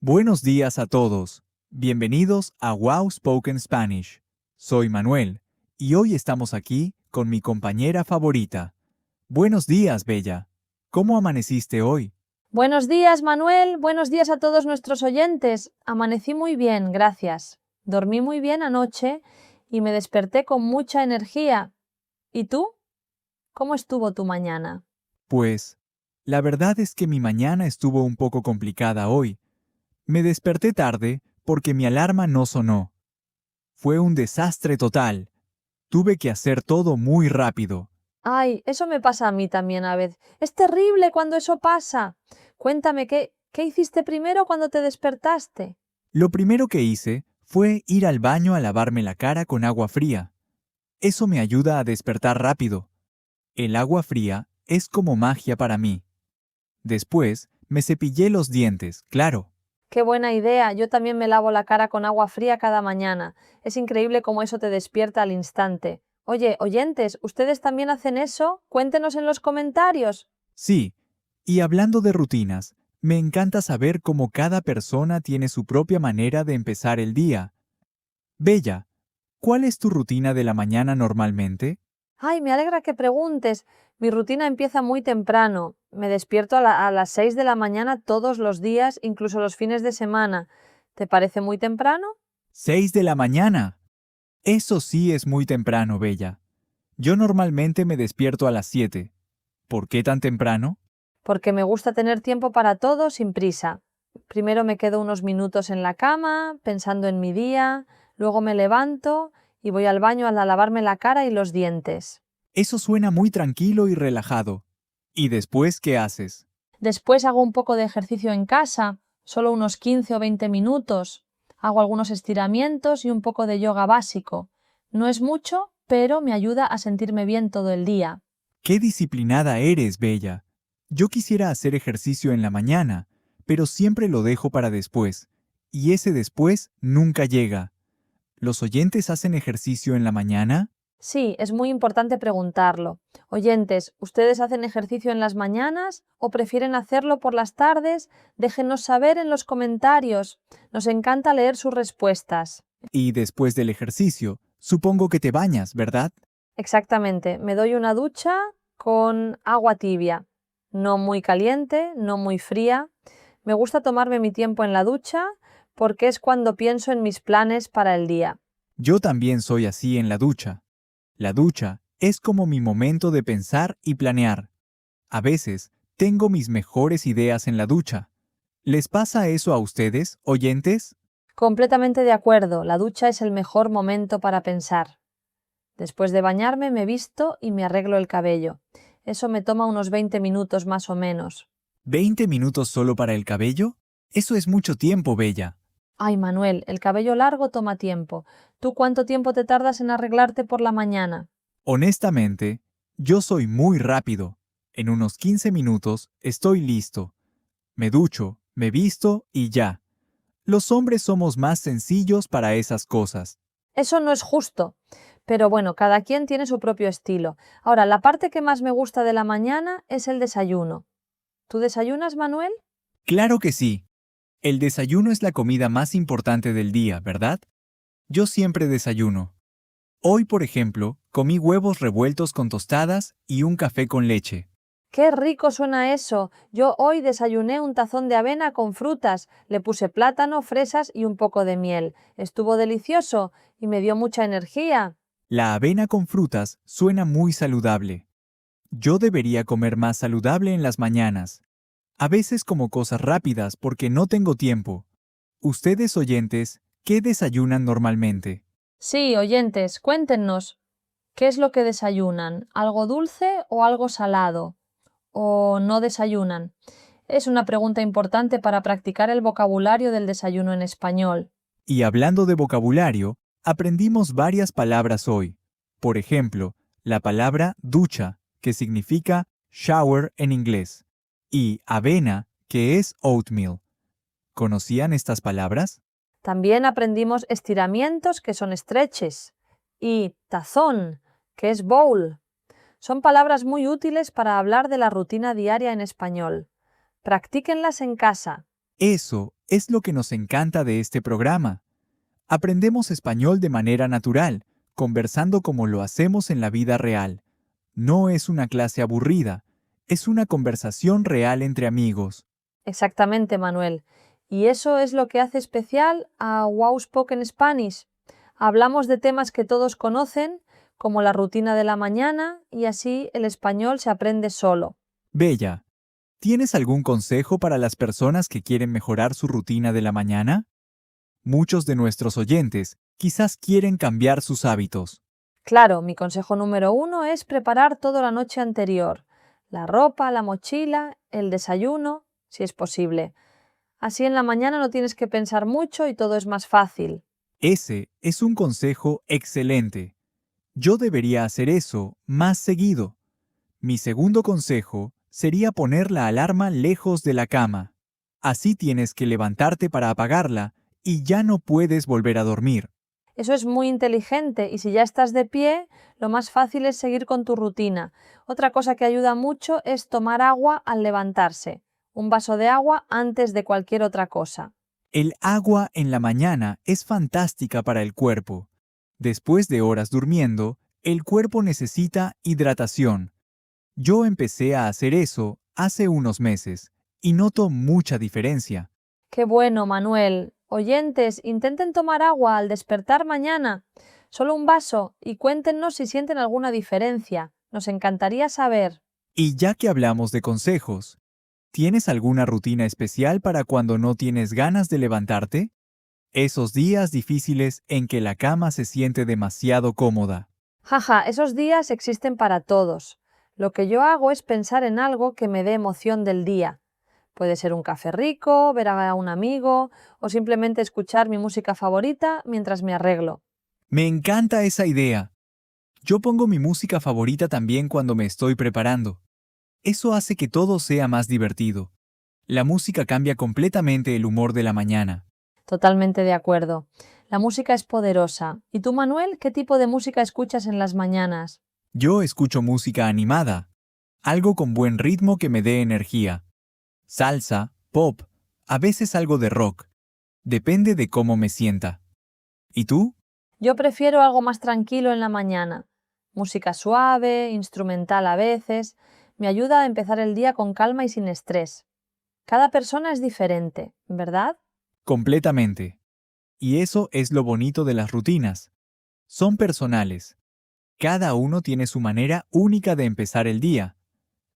Buenos días a todos. Bienvenidos a Wow Spoken Spanish. Soy Manuel y hoy estamos aquí con mi compañera favorita. Buenos días, Bella. ¿Cómo amaneciste hoy? Buenos días, Manuel. Buenos días a todos nuestros oyentes. Amanecí muy bien, gracias. Dormí muy bien anoche y me desperté con mucha energía. ¿Y tú? ¿Cómo estuvo tu mañana? Pues, la verdad es que mi mañana estuvo un poco complicada hoy. Me desperté tarde porque mi alarma no sonó. Fue un desastre total. Tuve que hacer todo muy rápido. Ay, eso me pasa a mí también a veces. Es terrible cuando eso pasa. Cuéntame, ¿qué hiciste primero cuando te despertaste? Lo primero que hice fue ir al baño a lavarme la cara con agua fría. Eso me ayuda a despertar rápido. El agua fría es como magia para mí. Después, me cepillé los dientes, claro. Qué buena idea. Yo también me lavo la cara con agua fría cada mañana. Es increíble cómo eso te despierta al instante. Oye, oyentes, ¿ustedes también hacen eso? Cuéntenos en los comentarios. Sí, y hablando de rutinas, me encanta saber cómo cada persona tiene su propia manera de empezar el día. Bella, ¿cuál es tu rutina de la mañana normalmente? Ay, me alegra que preguntes. Mi rutina empieza muy temprano. Me despierto a las 6 de la mañana todos los días, incluso los fines de semana. ¿Te parece muy temprano? 6 de la mañana. Eso sí es muy temprano, Bella. Yo normalmente me despierto a las 7. ¿Por qué tan temprano? Porque me gusta tener tiempo para todo sin prisa. Primero me quedo unos minutos en la cama, pensando en mi día, luego me levanto y voy al baño a lavarme la cara y los dientes. Eso suena muy tranquilo y relajado. ¿Y después qué haces? Después hago un poco de ejercicio en casa, solo unos 15 o 20 minutos. Hago algunos estiramientos y un poco de yoga básico. No es mucho, pero me ayuda a sentirme bien todo el día. ¡Qué disciplinada eres, Bella! Yo quisiera hacer ejercicio en la mañana, pero siempre lo dejo para después, y ese después nunca llega. ¿Los oyentes hacen ejercicio en la mañana? Sí, es muy importante preguntarlo. Oyentes, ¿ustedes hacen ejercicio en las mañanas o prefieren hacerlo por las tardes? Déjenos saber en los comentarios. Nos encanta leer sus respuestas. Y después del ejercicio, supongo que te bañas, ¿verdad? Exactamente, me doy una ducha con agua tibia, no muy caliente, no muy fría. Me gusta tomarme mi tiempo en la ducha porque es cuando pienso en mis planes para el día. Yo también soy así en la ducha. La ducha es como mi momento de pensar y planear. A veces, tengo mis mejores ideas en la ducha. ¿Les pasa eso a ustedes, oyentes? Completamente de acuerdo, la ducha es el mejor momento para pensar. Después de bañarme me visto y me arreglo el cabello. Eso me toma unos 20 minutos más o menos. ¿20 minutos solo para el cabello? Eso es mucho tiempo, Bella. Ay, Manuel, el cabello largo toma tiempo. ¿Tú cuánto tiempo te tardas en arreglarte por la mañana? Honestamente, yo soy muy rápido. En unos 15 minutos estoy listo. Me ducho, me visto y ya. Los hombres somos más sencillos para esas cosas. Eso no es justo. Pero bueno, cada quien tiene su propio estilo. Ahora, la parte que más me gusta de la mañana es el desayuno. ¿Tú desayunas, Manuel? Claro que sí. El desayuno es la comida más importante del día, ¿verdad? Yo siempre desayuno. Hoy, por ejemplo, comí huevos revueltos con tostadas y un café con leche. ¡Qué rico suena eso! Yo hoy desayuné un tazón de avena con frutas, le puse plátano, fresas y un poco de miel. Estuvo delicioso y me dio mucha energía. La avena con frutas suena muy saludable. Yo debería comer más saludable en las mañanas. A veces como cosas rápidas porque no tengo tiempo. Ustedes oyentes, ¿qué desayunan normalmente? Sí, oyentes, cuéntenos, ¿qué es lo que desayunan? ¿Algo dulce o algo salado? ¿O no desayunan? Es una pregunta importante para practicar el vocabulario del desayuno en español. Y hablando de vocabulario, aprendimos varias palabras hoy. Por ejemplo, la palabra ducha, que significa shower en inglés, y avena, que es oatmeal. ¿Conocían estas palabras? También aprendimos estiramientos, que son stretches, y tazón, que es bowl. Son palabras muy útiles para hablar de la rutina diaria en español. Practíquenlas en casa. Eso Es lo que nos encanta de este programa. Aprendemos español de manera natural, conversando como lo hacemos en la vida real. No es una clase aburrida, es una conversación real entre amigos. Exactamente, Manuel. Y eso es lo que hace especial a Wow Spoken Spanish. Hablamos de temas que todos conocen, como la rutina de la mañana, y así el español se aprende solo. Bella, ¿tienes algún consejo para las personas que quieren mejorar su rutina de la mañana? Muchos de nuestros oyentes quizás quieren cambiar sus hábitos. Claro, mi consejo número 1 es preparar todo la noche anterior. La ropa, la mochila, el desayuno, si es posible. Así en la mañana no tienes que pensar mucho y todo es más fácil. Ese es un consejo excelente. Yo debería hacer eso más seguido. Mi segundo consejo sería poner la alarma lejos de la cama. Así tienes que levantarte para apagarla y ya no puedes volver a dormir. Eso es muy inteligente y si ya estás de pie, lo más fácil es seguir con tu rutina. Otra cosa que ayuda mucho es tomar agua al levantarse. Un vaso de agua antes de cualquier otra cosa. El agua en la mañana es fantástica para el cuerpo. Después de horas durmiendo, el cuerpo necesita hidratación. Yo empecé a hacer eso hace unos meses y noto mucha diferencia. Qué bueno, Manuel. Oyentes, intenten tomar agua al despertar mañana. Solo un vaso y cuéntenos si sienten alguna diferencia. Nos encantaría saber. Y ya que hablamos de consejos, ¿tienes alguna rutina especial para cuando no tienes ganas de levantarte? Esos días difíciles en que la cama se siente demasiado cómoda. Jaja, esos días existen para todos. Lo que yo hago es pensar en algo que me dé emoción del día. Puede ser un café rico, ver a un amigo o simplemente escuchar mi música favorita mientras me arreglo. Me encanta esa idea. Yo pongo mi música favorita también cuando me estoy preparando. Eso hace que todo sea más divertido. La música cambia completamente el humor de la mañana. Totalmente de acuerdo. La música es poderosa. ¿Y tú, Manuel, qué tipo de música escuchas en las mañanas? Yo escucho música animada, algo con buen ritmo que me dé energía. Salsa, pop, a veces algo de rock. Depende de cómo me sienta. ¿Y tú? Yo prefiero algo más tranquilo en la mañana. Música suave, instrumental a veces. Me ayuda a empezar el día con calma y sin estrés. Cada persona es diferente, ¿verdad? Completamente. Y eso es lo bonito de las rutinas. Son personales. Cada uno tiene su manera única de empezar el día.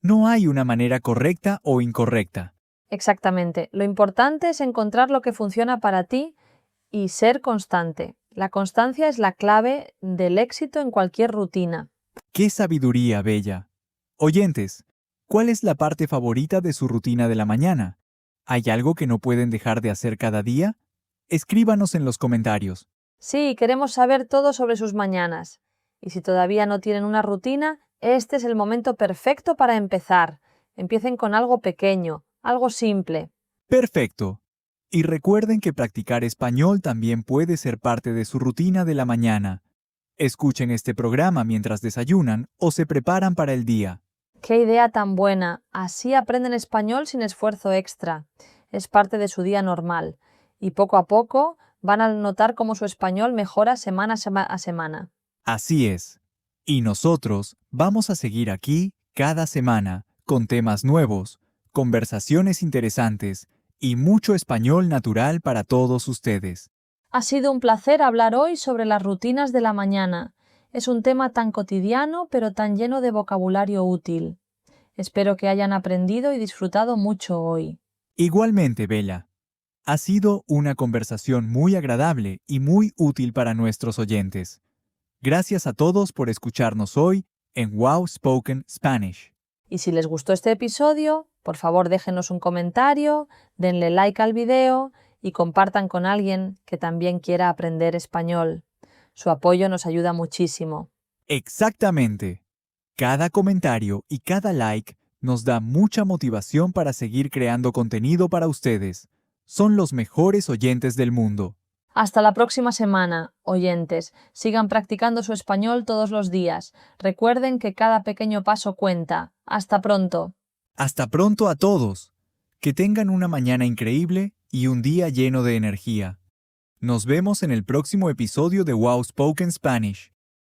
No hay una manera correcta o incorrecta. Exactamente. Lo importante es encontrar lo que funciona para ti y ser constante. La constancia es la clave del éxito en cualquier rutina. ¡Qué sabiduría, Bella! Oyentes, ¿cuál es la parte favorita de su rutina de la mañana? ¿Hay algo que no pueden dejar de hacer cada día? Escríbanos en los comentarios. Sí, queremos saber todo sobre sus mañanas. Y si todavía no tienen una rutina, este es el momento perfecto para empezar. Empiecen con algo pequeño, algo simple. ¡Perfecto! Y recuerden que practicar español también puede ser parte de su rutina de la mañana. Escuchen este programa mientras desayunan o se preparan para el día. ¡Qué idea tan buena! Así aprenden español sin esfuerzo extra. Es parte de su día normal. Y poco a poco van a notar cómo su español mejora semana a semana. Así es. Y nosotros vamos a seguir aquí cada semana con temas nuevos, conversaciones interesantes y mucho español natural para todos ustedes. Ha sido un placer hablar hoy sobre las rutinas de la mañana. Es un tema tan cotidiano, pero tan lleno de vocabulario útil. Espero que hayan aprendido y disfrutado mucho hoy. Igualmente, Bella, ha sido una conversación muy agradable y muy útil para nuestros oyentes. Gracias a todos por escucharnos hoy en Wow Spoken Spanish. Y si les gustó este episodio, por favor déjenos un comentario, denle like al video y compartan con alguien que también quiera aprender español. Su apoyo nos ayuda muchísimo. Exactamente. Cada comentario y cada like nos da mucha motivación para seguir creando contenido para ustedes. Son los mejores oyentes del mundo. Hasta la próxima semana, oyentes. Sigan practicando su español todos los días. Recuerden que cada pequeño paso cuenta. Hasta pronto. Hasta pronto a todos. Que tengan una mañana increíble y un día lleno de energía. Nos vemos en el próximo episodio de Wow Spoken Spanish.